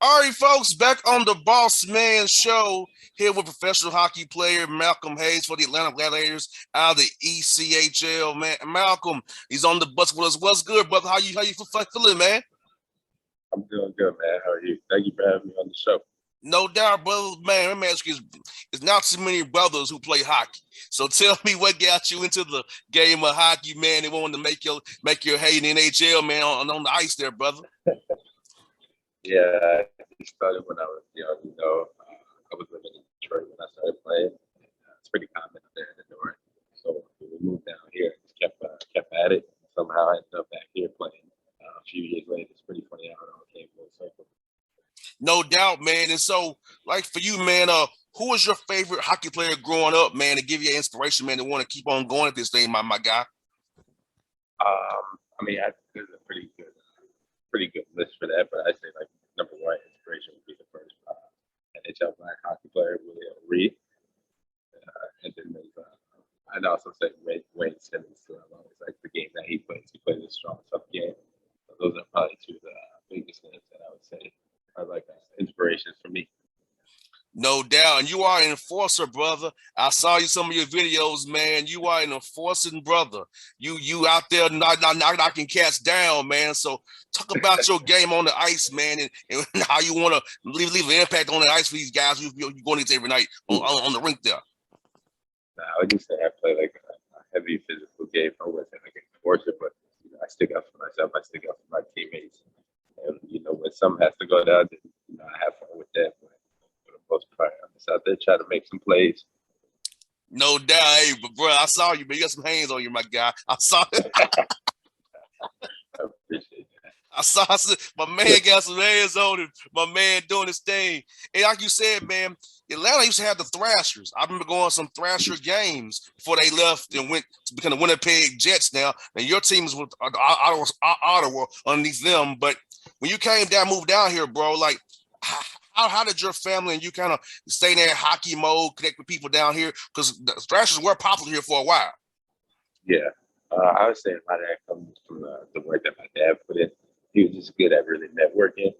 All right, folks, back on the Bossman show here with professional hockey player Malcolm Hayes for the Atlanta Gladiators out of the ECHL. Man, Malcolm, he's on the bus with us. What's good, brother? How you feeling, man? I'm doing good, man. How are you? Thank you for having me on the show. No doubt, brother. Man, let me ask you, it's not too many brothers who play hockey. So tell me what got you into the game of hockey, man, and wanted to make your hay in the NHL, man, on the ice there, brother. Yeah, I just started when I was young. I was living in Detroit when I started playing. It's pretty common up there in the north. So we moved down here, just kept at it. Somehow I ended up back here playing. A few years later, it's pretty funny how it all came full circle. No doubt, man. And so, like for you, man, who was your favorite hockey player growing up, man, to give you inspiration, man, to want to keep on going at this thing, my guy? There's a pretty good list for that. But I say like number one inspiration would be the first NHL black hockey player, William Reed. And then I'd also say Wayne Simmons too. I always like the game that he plays. He plays a strong, tough game. So those are probably two of the biggest names that I would say are like inspirations for me. No doubt. And you are an enforcer, brother. I saw you some of your videos, man. You are an enforcing brother. You out there knocking cats down, man. So talk about your game on the ice, man, and how you want to leave an impact on the ice for these guys you're going into every night on the rink there. I would just say I play like a heavy physical game. I wouldn't say like an enforcer, but I stick up for myself. I stick up for my teammates. And when something has to go down, then, I have fun with that. But for the most part, I'm just out there trying to make some plays. No doubt. Hey, but bro, I saw you, but you got some hands on you, my guy. I saw it. I appreciate that. I said, my man got some hands on him. My man doing his thing. And like you said, man, Atlanta used to have the Thrashers. I remember going to some Thrasher games before they left and went to become the Winnipeg Jets now. And your team is with Ottawa underneath them. But when you came down, moved down here, bro, like, how did your family and you kind of stay in that hockey mode, connect with people down here? Because the Thrashers were popular here for a while. Yeah. I would say a lot of that comes from the work that my dad put in. He was just good at really networking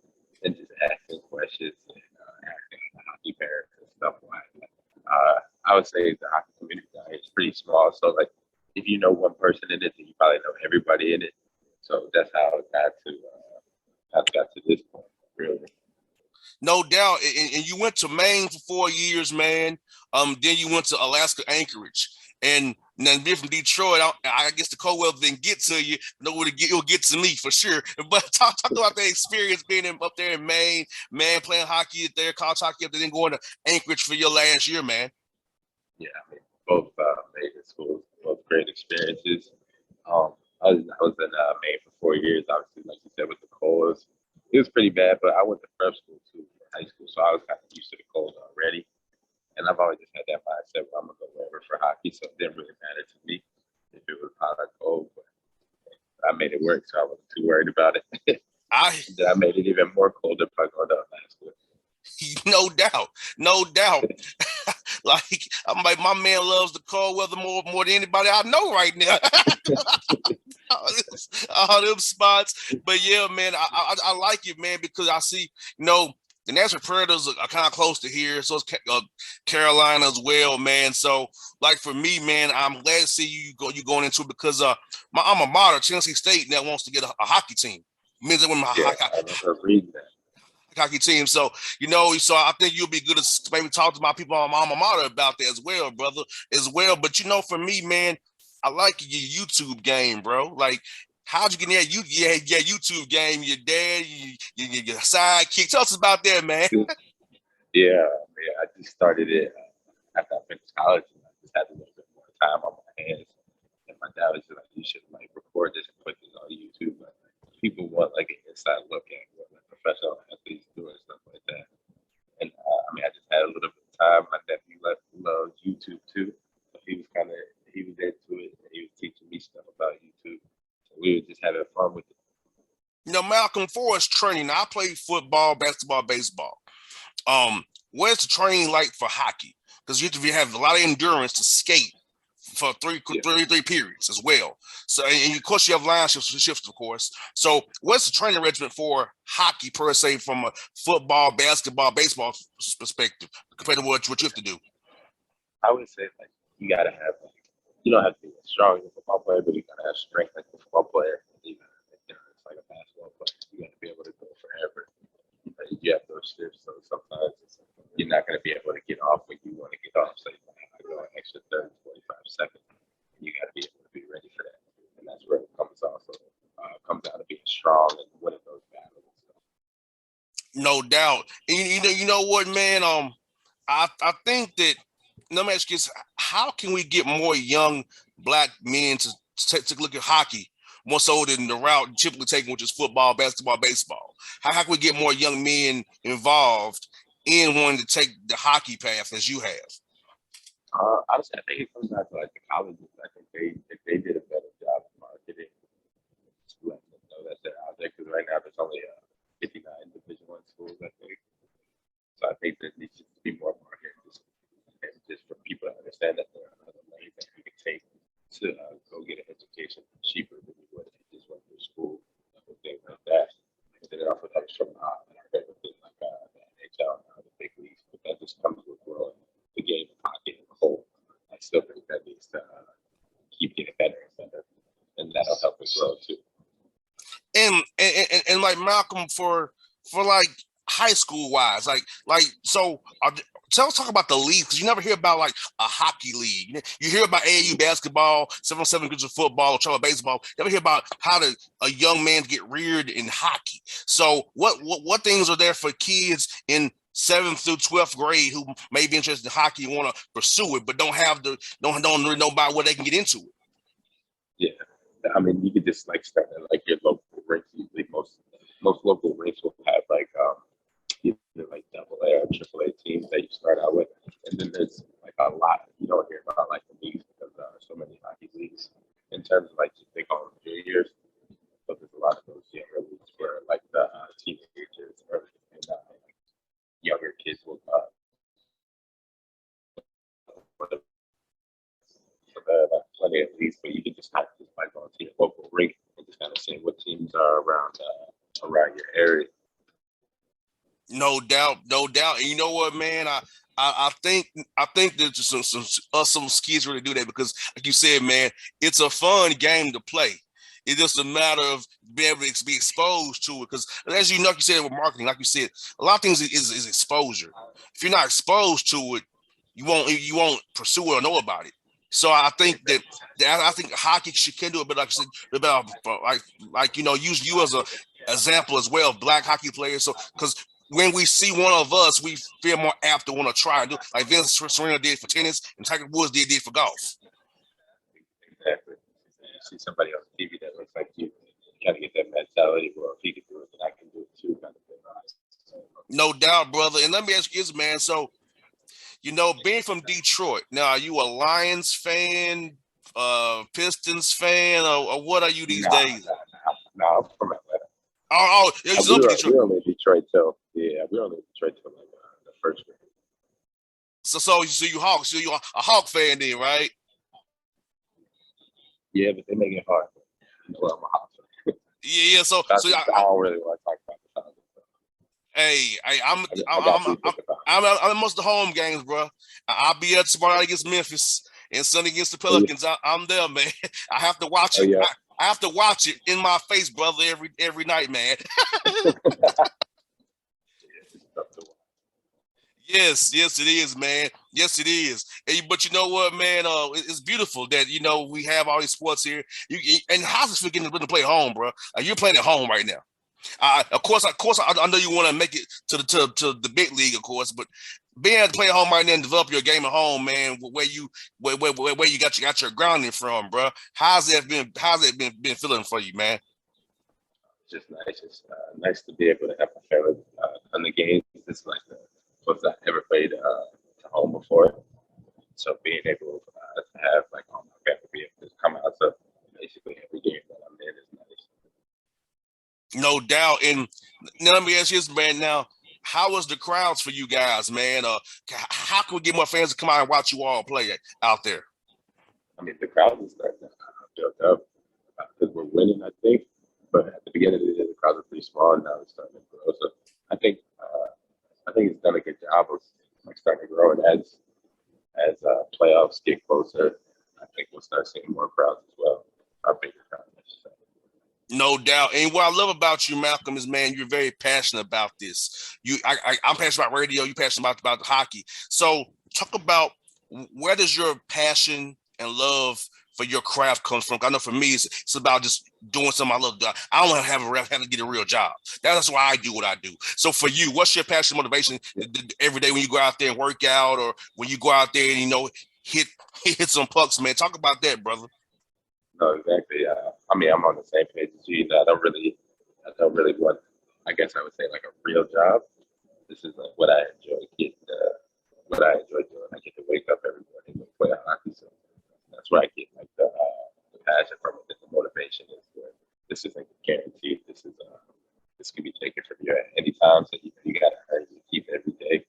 and just asking questions and asking hockey parents and stuff like that. I would say the hockey community down here is pretty small. So, like, if you know one person in it, then you probably know everybody in it. So that's how it got to this point, really. No doubt. And you went to Maine for 4 years, man. Then you went to Alaska Anchorage. And then being from Detroit, I guess the cold weather didn't get to you. No, it'll get to me for sure. But talk about the experience being up there in Maine, man, playing hockey there, college hockey up there, then going to Anchorage for your last year, man. Yeah, both major schools, both great experiences. I was in Maine for 4 years. Obviously, like you said, with the cold, it was pretty bad. But I went to prep school too, high school, so I was kind of used to the cold already. And I've always just had that mindset where I'm gonna go wherever for hockey, so it didn't really matter to me if it was hot or cold. But I made it work, so I wasn't too worried about it. I Then I made it even more colder by going to Alaska. no doubt, no doubt. Like I'm like my man loves the cold weather more than anybody I know right now. all them spots, but yeah, man, I like it, man, because I see the Nashville Predators are kind of close to here, so it's Carolina as well, man. So like for me, man, I'm glad to see you going into it because my alma mater, Tennessee State, now wants to get a hockey team. Men's and women's Yeah, I remember reading that. hockey team. So, so I think you'll be good to maybe talk to my people on my alma mater about that as well, brother, as well. But for me, man, I like your YouTube game, bro. Like, how'd you get in that YouTube game? Your dad, your sidekick. Tell us about that, man. Yeah, I just started it after I finished college, and I just had a little bit more time on my hands. And my dad was just like, "You should like record this and put this on YouTube." Like, people want like an inside look at what like professional athletes do and stuff like that. And I just had a little bit of time. My nephew loves YouTube too, so he was into it, and he was teaching me stuff about YouTube. So we were just having fun with it. Malcolm, for his training, I played football, basketball, baseball. What's the training like for hockey? Because you have to have a lot of endurance to skate for three periods as well. So, and of course, you have line shifts, of course. So, what's the training regimen for hockey per se, from a football, basketball, baseball perspective, compared to what you have to do? I would say like you gotta have you don't have to be as strong as a football player, but you gotta have strength like a football player. It's like a basketball player. You gotta be able to go forever. You have those shifts, so sometimes you're not gonna be able to get off when you want to get off. So you have to go an extra 30, 45 seconds. You gotta be able to be ready for that, and that's where it comes also comes out of being strong and winning those battles. No doubt. And you know what, man? I think that, let me ask you this: how can we get more young black men to take a look at hockey more so than the route typically taken, which is football, basketball, baseball? How can we get more young men involved in wanting to take the hockey path as you have? Honestly, I think it comes back to like the colleges. I think they did a better job of marketing, letting them know that they're out there. Because right now there's only 59 Division I schools, I think. So I think there needs to be more marketing, just for people to understand that there are other ways that you can take to go get an education cheaper than you would if you just went to school and things like that. And then it also comes from favorite thing like the NHL and the big leagues, but that just comes with growing the game of hockey as a whole. I still think that needs to keep getting better and better, and that'll help it grow too. And like Malcolm, for like high school wise, so talk about the league, because you never hear about like a hockey league. You hear about AAU basketball, 7-on-7 groups of football, travel baseball. You never hear about how a young man get reared in hockey. So what things are there for kids in 7th through 12th grade who may be interested in hockey and want to pursue it, but don't really know about where they can get into it? Yeah, I mean, you could just like start at like your local rinks. Usually, most local rinks will have like either like AA or AAA teams that you start out with, and then there's like a lot you don't hear about like the leagues because there are so many hockey leagues in terms of like they call them juniors. So there's a lot of those younger leagues where like the teenagers or and, like, younger kids will plenty of leagues, but you can just kind of just like go to your local rink and just kind of see what teams are around your area. No doubt, no doubt. And you know what, man? I think there's some kids really do that because, like you said, man, it's a fun game to play. It's just a matter of being able to be exposed to it. Because as you know, like you said with marketing, like you said, a lot of things is exposure. If you're not exposed to it, you won't pursue it or know about it. So I think that I think hockey can do it, but like I said, about like use you as a example as well, black hockey players. So because when we see one of us, we feel more apt to want to try and do like Vince Serena did for tennis and Tiger Woods did for golf. Exactly. You see somebody on TV that looks like you kind of get that mentality. Well, if he can do it, then I can do it too. Kind of thing. No doubt, brother. And let me ask you this, man. So, being from Detroit, now are you a Lions fan, Pistons fan, or what are you these days? No, I'm from Atlanta. Detroit. We're only in Detroit till we're only in Detroit till like the first grade. So you a Hawk fan then, right? Yeah, but they make it hard. I'm a Hawk fan. Yeah. So I don't really want to talk about the Hawks. Hey, I'm at most of the home games, bro. I'll be at tomorrow night against Memphis and Sunday against the Pelicans. I'm there, man. I have to watch it. Yeah. I have to watch it in my face, brother, every night, man. Yes, it is, man. Yes, it is. But you know what, man? It's beautiful that we have all these sports here. And how's it getting to play home, bro? You're playing at home right now. Of course, I know you want to make it to the big league, of course, but being able to play at home right now and develop your game at home, man, where you got your grounding from, bro. How's it been feeling for you, man? Just nice. It's nice to be able to have my family on the games. It's like the most I've ever played at home before. So being able to have like all my family be able to come out to basically every game that I'm in is nice. No doubt. And now let me ask you this, man. Now, how was the crowds for you guys, man? How can we get more fans to come out and watch you all play out there? I mean, the crowd is starting to build up because we're winning, I think. But at the beginning of the year, the crowds are pretty small, and now it's starting to grow. So I think it's done a good job of like starting to grow. And as playoffs get closer, I think we'll start seeing more crowds as well. Our bigger crowds, I should say. No doubt. And what I love about you, Malcolm, is man, you're very passionate about this. I'm passionate about radio. You're passionate about hockey. So talk about where does your passion and love for your craft comes from? I know for me, it's about just doing something I love. I don't have to get a real job. That's why I do what I do. So for you, what's your passion, motivation every day when you go out there and work out, or when you go out there and hit some pucks, man? Talk about that, brother. No, exactly. I mean, I'm on the same page as you. I don't really want. I guess I would say like a real job. This is like what I enjoy what I enjoy doing. I get to wake up every morning and play hockey, so that's where I get like the passion from it. The motivation is where this isn't guaranteed. This can be taken from you at any time. So you got to earn your keep every day,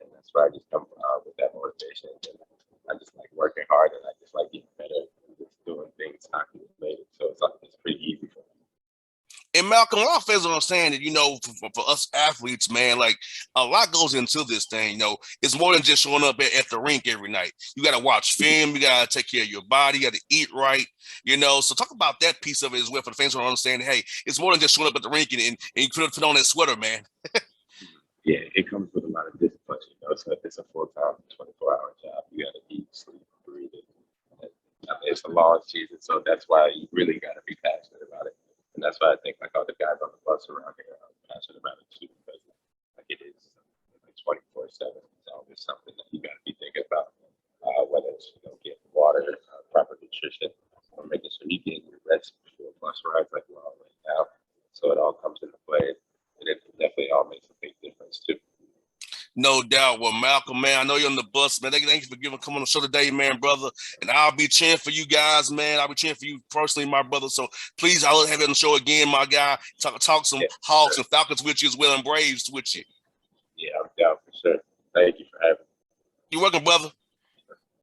and that's where I just come with that motivation. And I just like working hard, and I just like getting better. Just doing things hockey related, so it's pretty easy for me. And Malcolm, a lot of fans are saying that, for us athletes, man, like a lot goes into this thing. It's more than just showing up at the rink every night. You got to watch film. You got to take care of your body. You got to eat right, So talk about that piece of it as well for the fans who don't understand, hey, it's more than just showing up at the rink and you put on that sweater, man. Yeah, it comes with a lot of discipline, So it's a full-time, 24-hour job. You got to eat, sleep, breathe it. It's a long season, so that's why you really got to be passionate about it. And that's why I think like all the guys on the bus around here are passionate about it too, because like it is like 24/7. It's always something that you got to be thinking about, whether it's getting water, proper nutrition, or making sure you get your rest before bus rides like we're all right now. So it all comes into play, and it definitely all makes a big difference too. No doubt. Well, Malcolm, man, I know you're on the bus, man. Thank you for coming on the show today, man, brother. And I'll be cheering for you guys, man. I'll be cheering for you personally, my brother. So please, I'll have you on the show again, my guy. Talk some Hawks and Falcons with you as well, and Braves with you. Yeah, I'm down for sure. Thank you for having me. You're welcome, brother.